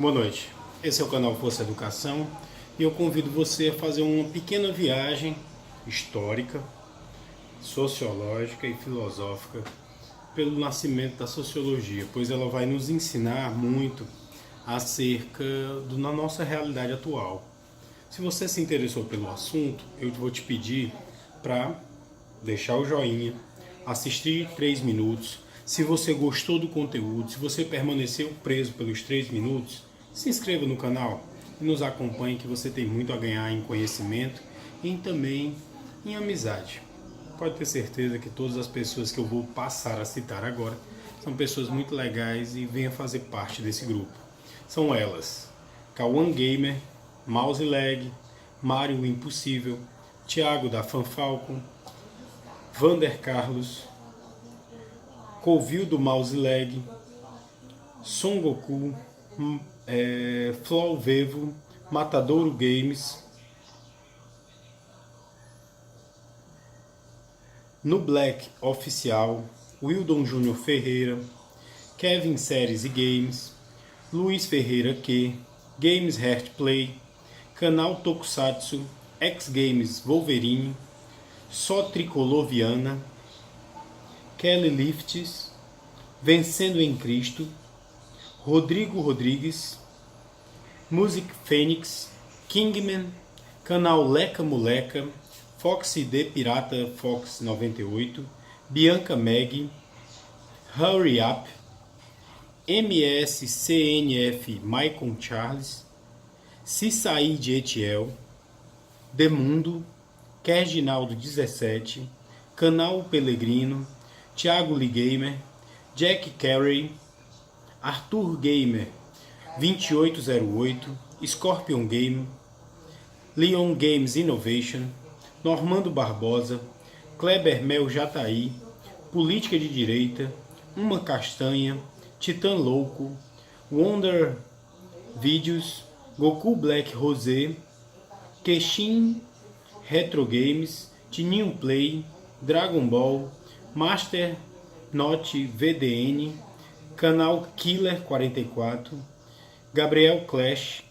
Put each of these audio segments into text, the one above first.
Boa noite, esse é o canal Força Educação e eu convido você a fazer uma pequena viagem histórica, sociológica e filosófica pelo nascimento da sociologia, pois ela vai nos ensinar muito acerca da nossa realidade atual. Se você se interessou pelo assunto, eu vou te pedir para deixar o joinha, assistir 3 minutos. Se você gostou do conteúdo, se você permaneceu preso pelos 3 minutos, se inscreva no canal e nos acompanhe, que você tem muito a ganhar em conhecimento e também em amizade. Pode ter certeza que todas as pessoas que eu vou passar a citar agora são pessoas muito legais e venham fazer parte desse grupo. São elas: Cauã Gamer, Mouse Lag, Mário Impossível, Thiago da Fanfalcon, Vander Carlos, Covil do Mouse Lag, Son Goku, Flow Vevo, Matadouro Games, No Black Oficial, Wildon Júnior Ferreira, Kevin Séries e Games, Luiz Ferreira Q, Games Heart Play, Canal Tokusatsu, X Games Wolverine, Só Tricolor Viana, Kelly Lifts, Vencendo em Cristo, Rodrigo Rodrigues, Music Fênix, Kingman, Canal Leca Moleca, Fox ID Pirata Fox 98, Bianca Meg, Hurry Up, MSCNF Maicon Charles, Cisaid Etiel, Demundo, Kerginaldo 17, Canal Pelegrino, Thiago Lee Gamer, Jack Carey, Arthur Gamer 2808, Scorpion Game, Leon Games Innovation, Normando Barbosa, Kleber Mel Jataí, Política de Direita, Uma Castanha, Titã Louco, Wonder Videos, Goku Black Rosé, Keshin Retro Games, Tininho Play, Dragon Ball, Master Note VDN, Canal Killer 44, Gabriel Clash,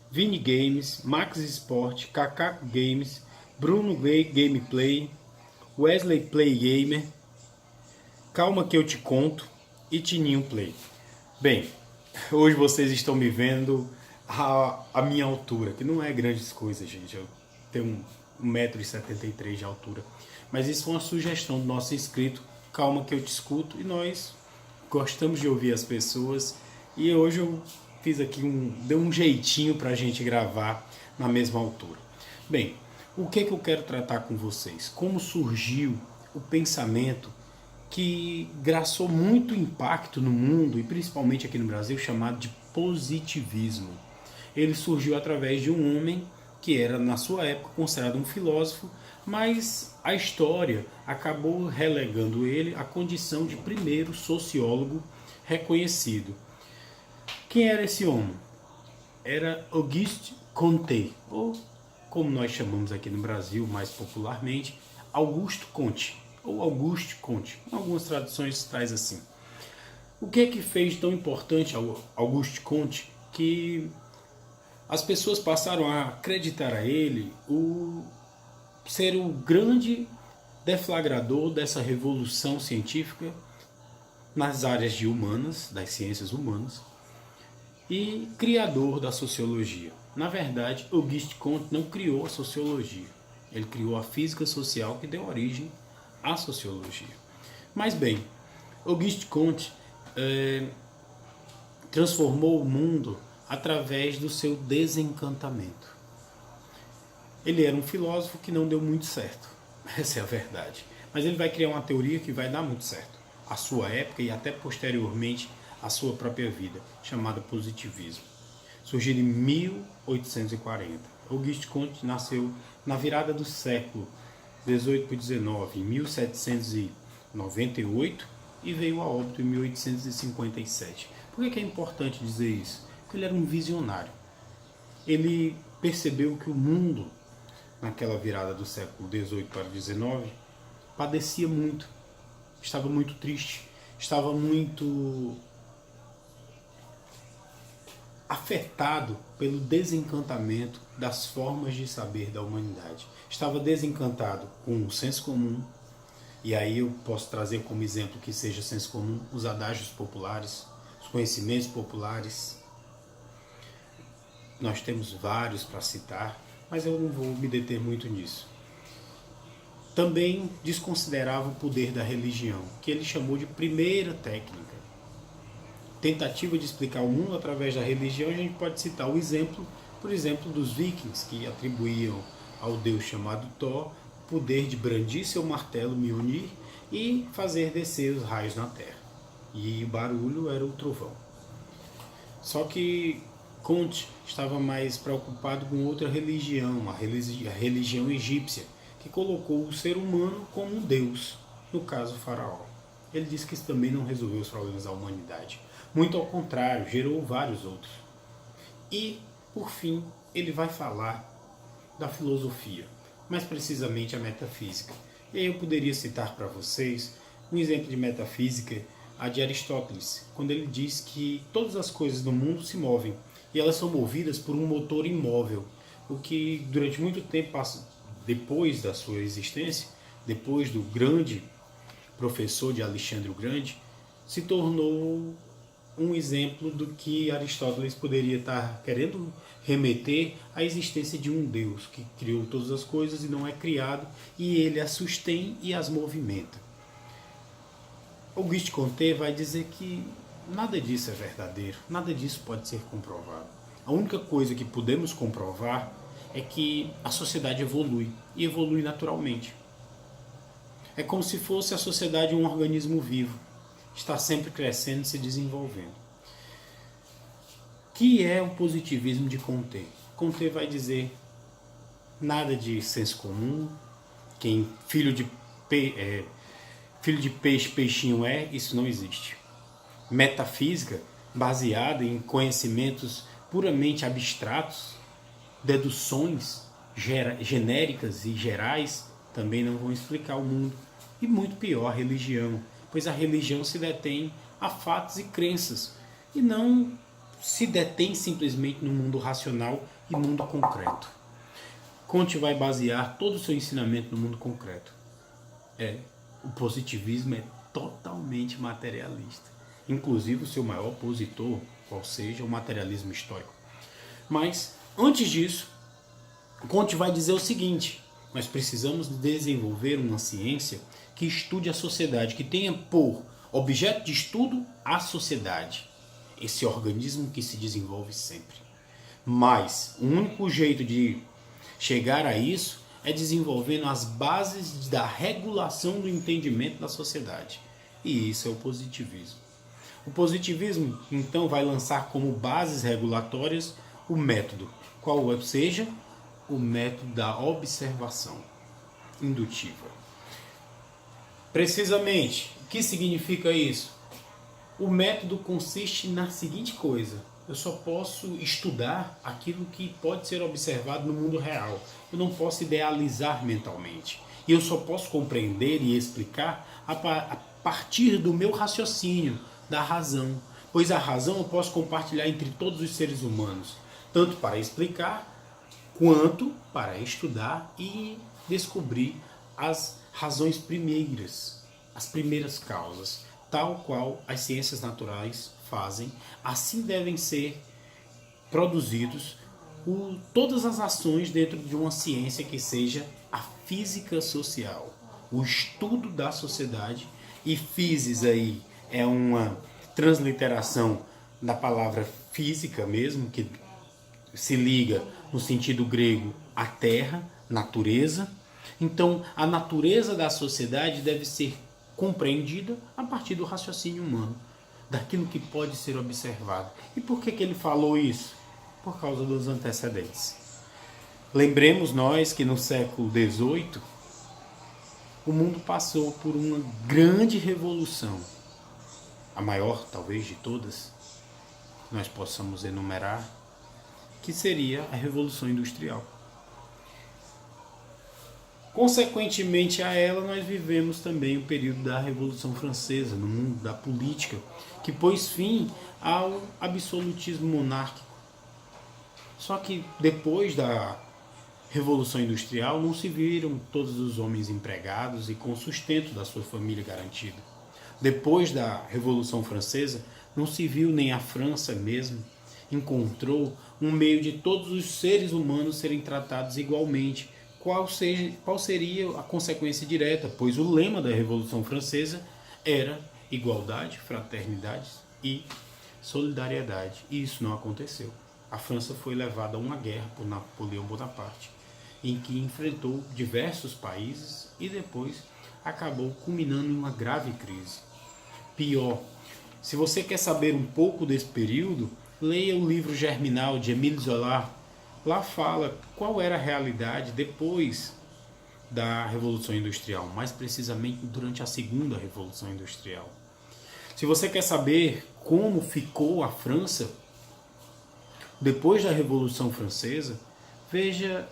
Vini Games, Max Sport, Kakaku Games, Bruno Gameplay, Wesley Play Gamer, Calma que eu te conto e Tininho Play. Bem, hoje vocês estão me vendo a minha altura, que não é grandes coisas, gente. Eu tenho 1,73 m de altura. Mas isso foi uma sugestão do nosso inscrito. Calma que eu te escuto, e nós gostamos de ouvir as pessoas. E hoje eu fiz aqui deu um jeitinho para a gente gravar na mesma altura. Bem, o que eu quero tratar com vocês? Como surgiu o pensamento que graçou muito impacto no mundo e principalmente aqui no Brasil, chamado de positivismo. Ele surgiu através de um homem que era, na sua época, considerado um filósofo, mas a história acabou relegando ele à condição de primeiro sociólogo reconhecido. Quem era esse homem? Era Auguste Comte, ou como nós chamamos aqui no Brasil mais popularmente, Augusto Comte, ou Auguste Comte. Algumas traduções traz assim. O que é que fez tão importante Auguste Comte que as pessoas passaram a acreditar a ele ser o grande deflagrador dessa revolução científica nas áreas de humanas, das ciências humanas, e criador da sociologia. Na verdade, Auguste Comte não criou a sociologia. Ele criou a física social, que deu origem à sociologia. Mas bem, Auguste Comte transformou o mundo através do seu desencantamento. Ele era um filósofo que não deu muito certo, essa é a verdade. Mas ele vai criar uma teoria que vai dar muito certo, à sua época e até posteriormente à sua própria vida, chamada positivismo. Surgiu em 1840. Auguste Comte nasceu na virada do século 18 para 19, em 1798, e veio a óbito em 1857. Por que é importante dizer isso? Porque ele era um visionário. Ele percebeu que o mundo, naquela virada do século 18 para 19, padecia muito, estava muito triste, estava muito afetado pelo desencantamento das formas de saber da humanidade. Estava desencantado com o senso comum, e aí eu posso trazer como exemplo que seja senso comum os adágios populares, os conhecimentos populares. Nós temos vários para citar, mas eu não vou me deter muito nisso. Também desconsiderava o poder da religião, que ele chamou de primeira técnica. Tentativa de explicar o mundo através da religião, a gente pode citar o exemplo, por exemplo, dos vikings, que atribuíam ao deus chamado Thor o poder de brandir seu martelo Mjolnir e fazer descer os raios na terra. E o barulho era o trovão. Só que Comte estava mais preocupado com outra religião, a religião egípcia, que colocou o ser humano como um deus, no caso o faraó. Ele disse que isso também não resolveu os problemas da humanidade. Muito ao contrário, gerou vários outros. E, por fim, ele vai falar da filosofia, mais precisamente a metafísica. E aí eu poderia citar para vocês um exemplo de metafísica, a de Aristóteles, quando ele diz que todas as coisas do mundo se movem, e elas são movidas por um motor imóvel, o que durante muito tempo, depois da sua existência, depois do grande professor de Alexandre o Grande, se tornou um exemplo do que Aristóteles poderia estar querendo remeter à existência de um Deus que criou todas as coisas e não é criado, e ele as sustém e as movimenta. Auguste Comte vai dizer que nada disso é verdadeiro, nada disso pode ser comprovado. A única coisa que podemos comprovar é que a sociedade evolui, e evolui naturalmente. É como se fosse a sociedade um organismo vivo, está sempre crescendo e se desenvolvendo. Que é o positivismo de Comte? Comte vai dizer nada de senso comum, quem filho de peixe, peixinho é, isso não existe. Metafísica, baseada em conhecimentos puramente abstratos, deduções genéricas e gerais, também não vão explicar o mundo. E muito pior, a religião, pois a religião se detém a fatos e crenças, e não se detém simplesmente no mundo racional e mundo concreto. Comte vai basear todo o seu ensinamento no mundo concreto. O positivismo é totalmente materialista. Inclusive o seu maior opositor, qual seja o materialismo histórico. Mas, antes disso, Comte vai dizer o seguinte: nós precisamos desenvolver uma ciência que estude a sociedade, que tenha por objeto de estudo a sociedade, esse organismo que se desenvolve sempre. Mas o único jeito de chegar a isso é desenvolvendo as bases da regulação do entendimento da sociedade. E isso é o positivismo. O positivismo, então, vai lançar como bases regulatórias o método, qual seja o método da observação indutiva. Precisamente, o que significa isso? O método consiste na seguinte coisa: eu só posso estudar aquilo que pode ser observado no mundo real. Eu não posso idealizar mentalmente. E eu só posso compreender e explicar a partir do meu raciocínio, da razão. Pois a razão eu posso compartilhar entre todos os seres humanos, tanto para explicar, quanto para estudar e descobrir as razões primeiras, as primeiras causas, tal qual as ciências naturais fazem. Assim devem ser produzidos todas as ações dentro de uma ciência que seja a física social, o estudo da sociedade. E physis aí é uma transliteração da palavra física mesmo, que se liga no sentido grego à terra, natureza. Então, a natureza da sociedade deve ser compreendida a partir do raciocínio humano, daquilo que pode ser observado. E por que ele falou isso? Por causa dos antecedentes. Lembremos nós que no século XVIII, o mundo passou por uma grande revolução, a maior talvez de todas, nós possamos enumerar, que seria a Revolução Industrial. Consequentemente a ela, nós vivemos também o período da Revolução Francesa, no mundo da política, que pôs fim ao absolutismo monárquico Só que depois da Revolução Industrial não se viram todos os homens empregados e com o sustento da sua família garantido. Depois da Revolução Francesa não se viu nem a França mesmo encontrou um meio de todos os seres humanos serem tratados igualmente. Qual seria a consequência direta? Pois o lema da Revolução Francesa era igualdade, fraternidade e solidariedade. E isso não aconteceu. A França foi levada a uma guerra por Napoleão Bonaparte, em que enfrentou diversos países e depois acabou culminando em uma grave crise. Pior, se você quer saber um pouco desse período, leia o livro Germinal de Émile Zola. Lá fala qual era a realidade depois da Revolução Industrial, mais precisamente durante a Segunda Revolução Industrial. Se você quer saber como ficou a França depois da Revolução Francesa, veja,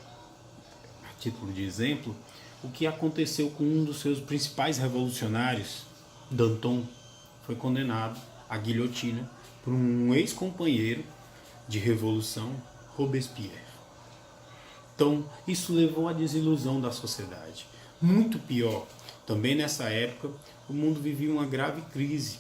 a título de exemplo, o que aconteceu com um dos seus principais revolucionários, Danton. Foi condenado à guilhotina por um ex-companheiro de revolução, Robespierre. Então, isso levou à desilusão da sociedade. Muito pior, também nessa época, o mundo vivia uma grave crise,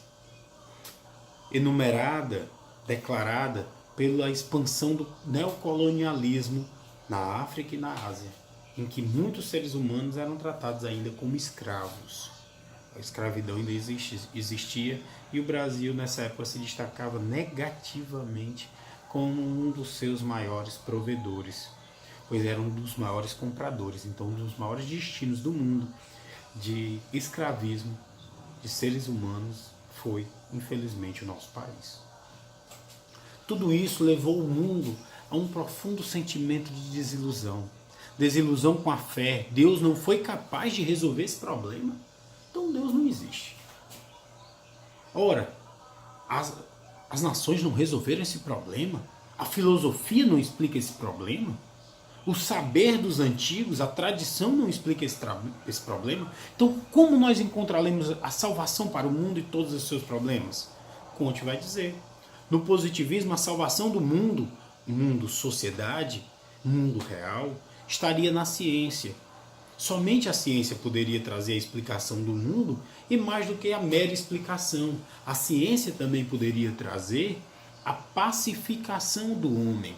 enumerada, declarada pela expansão do neocolonialismo na África e na Ásia, em que muitos seres humanos eram tratados ainda como escravos. A escravidão ainda existia e o Brasil nessa época se destacava negativamente como um dos seus maiores provedores, pois era um dos maiores compradores, então um dos maiores destinos do mundo de escravismo de seres humanos foi, infelizmente, o nosso país. Tudo isso levou o mundo a um profundo sentimento de desilusão. Desilusão com a fé. Deus não foi capaz de resolver esse problema? Então Deus não existe. Ora, as nações não resolveram esse problema? A filosofia não explica esse problema? O saber dos antigos, a tradição não explica esse problema? Então como nós encontraremos a salvação para o mundo e todos os seus problemas? Conte vai dizer. No positivismo, a salvação do mundo, sociedade, mundo real, estaria na ciência. Somente a ciência poderia trazer a explicação do mundo e mais do que a mera explicação. A ciência também poderia trazer a pacificação do homem,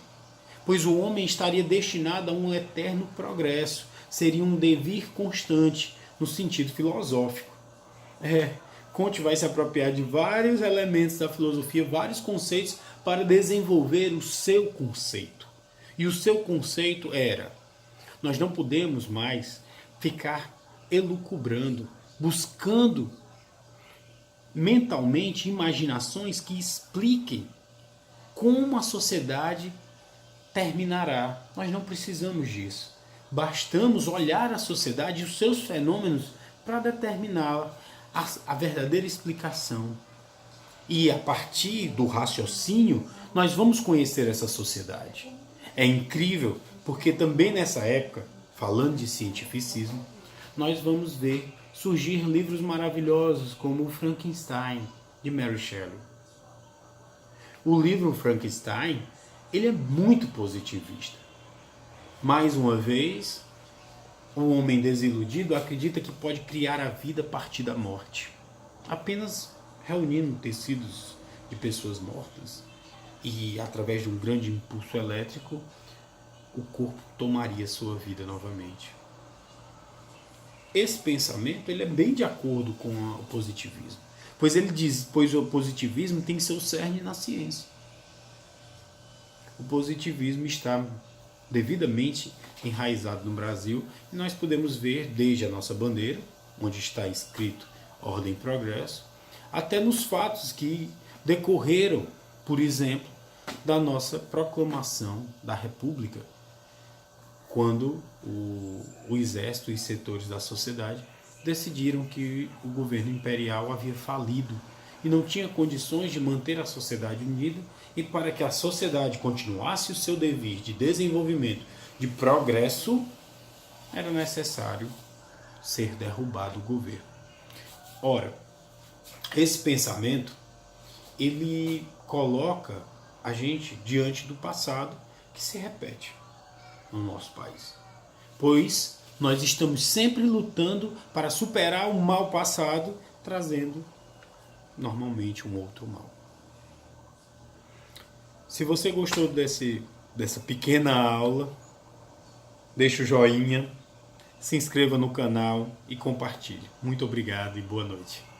pois o homem estaria destinado a um eterno progresso, seria um devir constante no sentido filosófico. Comte vai se apropriar de vários elementos da filosofia, vários conceitos para desenvolver o seu conceito. E o seu conceito era: nós não podemos mais ficar elucubrando, buscando mentalmente imaginações que expliquem como a sociedade terminará. Nós não precisamos disso. Bastamos olhar a sociedade e os seus fenômenos para determinar a verdadeira explicação. E a partir do raciocínio, nós vamos conhecer essa sociedade. É incrível, porque também nessa época, falando de cientificismo, nós vamos ver surgir livros maravilhosos como o Frankenstein, de Mary Shelley. O livro Frankenstein, ele é muito positivista. Mais uma vez, o homem desiludido acredita que pode criar a vida a partir da morte, apenas reunindo tecidos de pessoas mortas e, através de um grande impulso elétrico, o corpo tomaria sua vida novamente. Esse pensamento ele é bem de acordo com o positivismo, pois ele diz, pois o positivismo tem seu cerne na ciência. O positivismo está devidamente enraizado no Brasil e nós podemos ver desde a nossa bandeira, onde está escrito Ordem e Progresso, até nos fatos que decorreram, por exemplo, da nossa proclamação da República, quando o exército e setores da sociedade decidiram que o governo imperial havia falido e não tinha condições de manter a sociedade unida, e para que a sociedade continuasse o seu dever de desenvolvimento, de progresso, era necessário ser derrubado o governo. Ora, esse pensamento, ele coloca a gente diante do passado que se repete no nosso país. Pois nós estamos sempre lutando para superar o mal passado, trazendo normalmente um outro mal. Se você gostou dessa pequena aula, deixa o joinha, se inscreva no canal e compartilhe. Muito obrigado e boa noite.